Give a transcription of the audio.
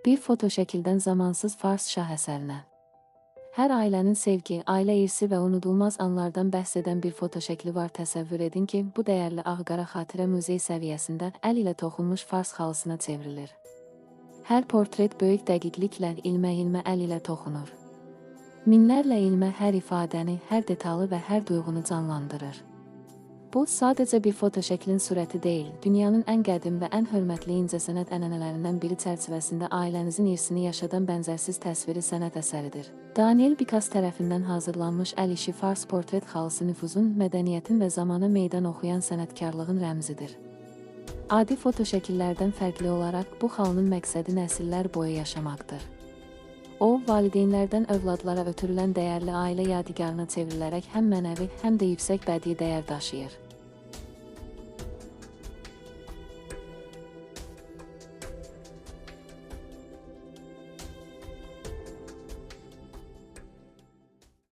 Bir fotoşəkildən zamansız fars şahəsərinə. Hər ailənin sevgi, ailə irsi və unudulmaz anlardan bəhs edən bir fotoşəkli var. Təsəvvür edin ki, bu dəyərli ağ-qara xatirə muzey səviyyəsində əl ilə toxunmuş fars xalısına çevrilir. Hər portret böyük dəqiqliklə, ilmə-ilmə əl ilə toxunur. Minlərlə ilmə hər ifadəni, hər detalı və hər duyğunu canlandırır. Bu, sadəcə bir fotoşəklin surəti deyil, dünyanın ən qədim və ən hörmətli incəsənət ənənələrindən biri çərçivəsində ailənizin irsini yaşadan bənzərsiz təsviri sənət əsəridir. Daniel Picasso tərəfindən hazırlanmış əl işi fars portret xalısı nüfuzun, mədəniyyətin və zamana meydan oxuyan sənətkarlığın rəmzidir. Adi fotoşəkillərdən fərqli olaraq, bu xalının məqsədi nəsillər boyu yaşamaqdır. O, valideynlərdən övladlara ötürülən dəyərli ailə yadigarına çevrilərək həm mənəvi, həm də yüksək bədii dəyər daşıyır.